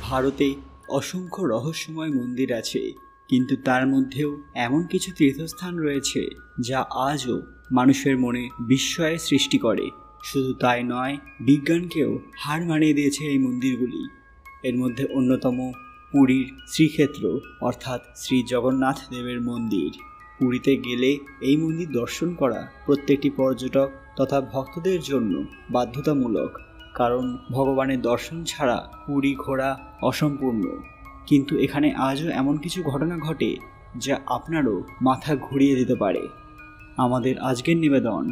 ভারতে অসংখ্য রহস্যময় মন্দির আছে, কিন্তু তার মধ্যেও এমন কিছু তীর্থস্থান রয়েছে যা আজও মানুষের মনে বিস্ময়ের সৃষ্টি করে। শুধু তাই নয়, বিজ্ঞানকেও হার মানিয়ে দিয়েছে এই মন্দিরগুলি। এর মধ্যে অন্যতম পুরীর শ্রীক্ষেত্র অর্থাৎ শ্রী জগন্নাথ দেবের মন্দির। পুরীতে গেলে এই মন্দির দর্শন করা প্রত্যেকটি পর্যটক তথা ভক্তদের জন্য বাধ্যতামূলক, কারণ ভগবানের দর্শন ছাড়া পুরী ঘোরা অসম্পূর্ণ। কিন্তু এখানে আজও এমন কিছু ঘটনা ঘটে যা আপনারও মাথা ঘুরিয়ে দিতে পারে। আমাদের আজকের নিবেদন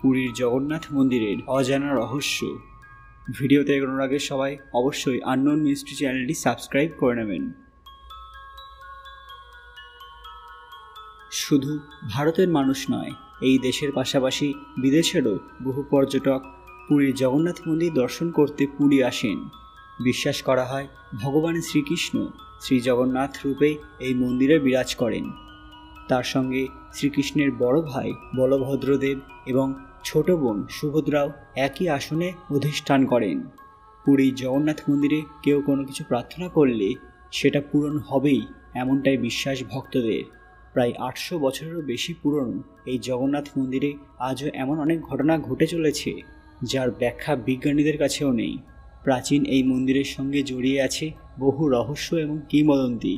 পুরীর জগন্নাথ মন্দিরের অজানা রহস্য। ভিডিওতে এগোনোর আগে সবাই অবশ্যই আননোন মিস্ট্রি চ্যানেলটি সাবস্ক্রাইব করে নেবেন। শুধু ভারতের মানুষ নয়, এই দেশের পাশাপাশি বিদেশেরও বহু পর্যটক পুরীর জগন্নাথ মন্দির দর্শন করতে পুরী আসেন। বিশ্বাস করা হয় ভগবান শ্রীকৃষ্ণ শ্রী জগন্নাথ রূপে এই মন্দিরে বিরাজ করেন। তার সঙ্গে শ্রীকৃষ্ণের বড় ভাই বলভদ্রদেব এবং ছোট বোন সুভদ্রাও একই আসনে অধিষ্ঠান করেন। পুরীর জগন্নাথ মন্দিরে কেউ কোনো কিছু প্রার্থনা করলে সেটা পূরণ হবেই, এমনটাই বিশ্বাস ভক্তদের। প্রায় 800 বছরেরও বেশি পুরনো এই জগন্নাথ মন্দিরে আজও এমন অনেক ঘটনা ঘটে চলেছে যার ব্যাখ্যা বিজ্ঞানীদের কাছেও নেই। প্রাচীন এই মন্দিরের সঙ্গে জড়িয়ে আছে বহু রহস্য এবং কিংবদন্তি।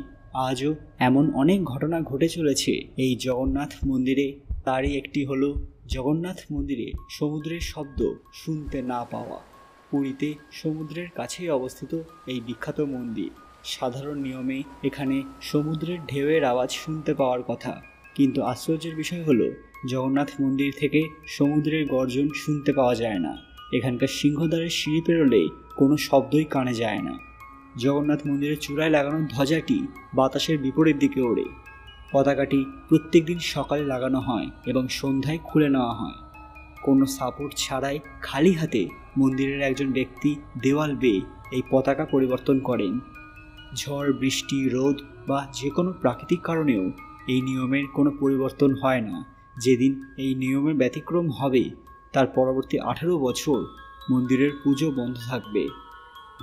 আজও এমন অনেক ঘটনা ঘটে চলেছে এই জগন্নাথ মন্দিরে। তারই একটি হলো জগন্নাথ মন্দিরে সমুদ্রের শব্দ শুনতে না পাওয়া। পুরীতে সমুদ্রের কাছেই অবস্থিত এই বিখ্যাত মন্দির। সাধারণ নিয়মে এখানে সমুদ্রের ঢেউয়ের আওয়াজ শুনতে পাওয়ার কথা, কিন্তু আশ্চর্যের বিষয় হলো জগন্নাথ মন্দির থেকে সমুদ্রের গর্জন শুনতে পাওয়া যায় না। এখানকার সিংহদ্বারের সিঁড়ি পেরোলে কোনো শব্দই কানে যায় না। জগন্নাথ মন্দিরের চূড়ায় লাগানো ধ্বজাটি বাতাসের বিপরীত দিকে ওড়ে। পতাকাটি প্রত্যেক দিন সকালে লাগানো হয় এবং সন্ধ্যায় খুলে নেওয়া হয়। কোনো সাপোর্ট ছাড়াই খালি হাতে মন্দিরের একজন ব্যক্তি দেওয়াল বেয়ে এই পতাকা পরিবর্তন করেন। ঝড়, বৃষ্টি, রোদ বা যে কোনো প্রাকৃতিক কারণেও এই নিয়মের কোনো পরিবর্তন হয় না। যেদিন এই নিয়মের ব্যতিক্রম হবে তার পরবর্তী 18 বছর মন্দিরের পুজো বন্ধ থাকবে।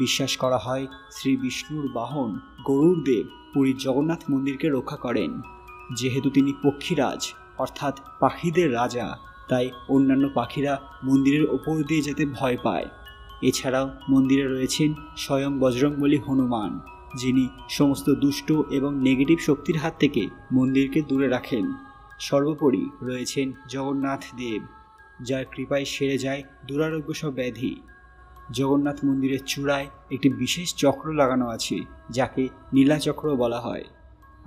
বিশ্বাস করা হয় শ্রী বিষ্ণুর বাহন গরুড় দেব পুরীর জগন্নাথ মন্দিরকে রক্ষা করেন। যেহেতু তিনি পক্ষীরাজ অর্থাৎ পাখিদের রাজা, তাই অন্যান্য পাখিরা মন্দিরের ওপর দিয়ে যেতে ভয় পায়। এছাড়াও মন্দিরে রয়েছেন স্বয়ং বজরংবলী হনুমান, যিনি সমস্ত দুষ্ট এবং নেগেটিভ শক্তির হাত থেকে মন্দিরকে দূরে রাখেন। সর্বোপরি রয়েছেন জগন্নাথ দেব, যার কৃপায় সেরে যায় দুরারোগ্য সব ব্যাধি। জগন্নাথ মন্দিরের চূড়ায় একটি বিশেষ চক্র লাগানো আছে, যাকে নীলাচক্র বলা হয়।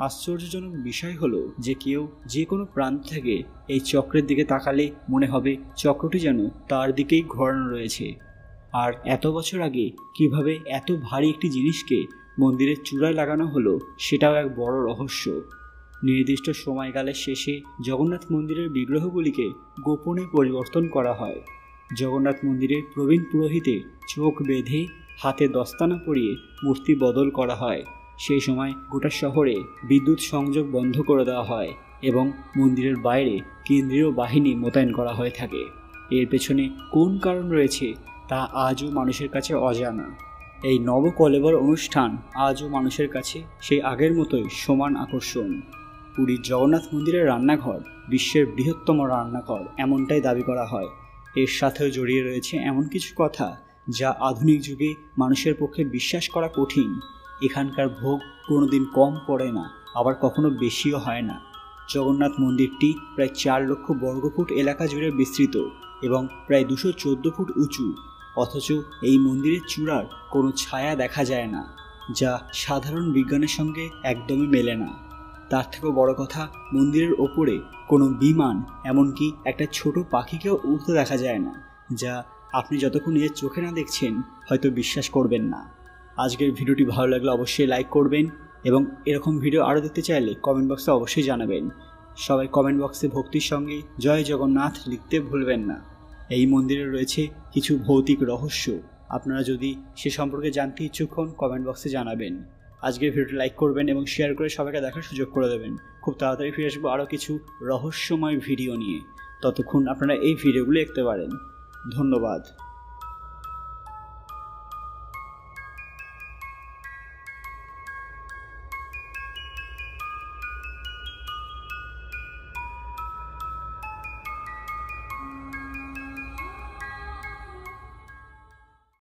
আশ্চর্যজনক বিষয় হলো যে কেউ যে কোনো প্রান্ত থেকে এই চক্রের দিকে তাকালে মনে হবে চক্রটি যেন তার দিকেই ঘোরানো রয়েছে। আর এত বছর আগে কিভাবে এত ভারী একটি জিনিসকে মন্দিরের চূড়ায় লাগানো হলো সেটাও এক বড় রহস্য। নির্দিষ্ট সময়কালের শেষে জগন্নাথ মন্দিরের বিগ্রহগুলিকে গোপনে পরিবর্তন করা হয়। জগন্নাথ মন্দিরের প্রবীণ পুরোহিতে চোখ বেঁধে হাতে দস্তানা পরিয়ে মূর্তি বদল করা হয়। সেই সময় গোটা শহরে বিদ্যুৎ সংযোগ বন্ধ করে দেওয়া হয় এবং মন্দিরের বাইরে কেন্দ্রীয় বাহিনী মোতায়েন করা হয়ে থাকে। এর পেছনে কোন কারণ রয়েছে তা আজও মানুষের কাছে অজানা। এই নবকলেবর অনুষ্ঠান আজও মানুষের কাছে সেই আগের মতোই সমান আকর্ষণ। পুরীর জগন্নাথ মন্দিরের রান্নাঘর বিশ্বের বৃহত্তম রান্নাঘর এমনটাই দাবি করা হয়। এর সাথেও জড়িয়ে রয়েছে এমন কিছু কথা যা আধুনিক যুগে মানুষের পক্ষে বিশ্বাস করা কঠিন। এখানকার ভোগ কোনোদিন কম পড়ে না, আবার কখনো বেশিও হয় না। জগন্নাথ মন্দিরটি প্রায় 4 লক্ষ বর্গফুট এলাকা জুড়ে বিস্তৃত এবং প্রায় 214 ফুট উঁচু। অথচ এই মন্দিরের চূড়ার কোনো ছায়া দেখা যায় না, যা সাধারণ বিজ্ঞানের সঙ্গে একদমই মেলে না। তার থেকেও বড় কথা, মন্দিরের ওপরে কোনো বিমান এমনকি একটা ছোট পাখিকেও উড়তে দেখা যায় না, যা আপনি যতক্ষণ নিজের চোখে না দেখছেন হয়তো বিশ্বাস করবেন না। আজকের ভিডিওটি ভালো লাগলে অবশ্যই লাইক করবেন এবং এরকম ভিডিও আরও দেখতে চাইলে কমেন্ট বক্সে অবশ্যই জানাবেন। সবাই কমেন্ট বক্সে ভক্তির সঙ্গে জয় জগন্নাথ লিখতে ভুলবেন না। এই মন্দিরে রয়েছে কিছু ভৌতিক রহস্য, আপনারা যদি সে সম্পর্কে জানতে ইচ্ছুক হন কমেন্ট বক্সে জানাবেন। আজকের ভিডিওটি লাইক করবেন এবং শেয়ার করে সবাইকে দেখার সুযোগ করে দেবেন। খুব তাড়াতাড়ি ফিরে আসবো আরও কিছু রহস্যময় ভিডিও নিয়ে। ততক্ষণ আপনারা এই ভিডিওগুলো দেখতে পারেন। ধন্যবাদ।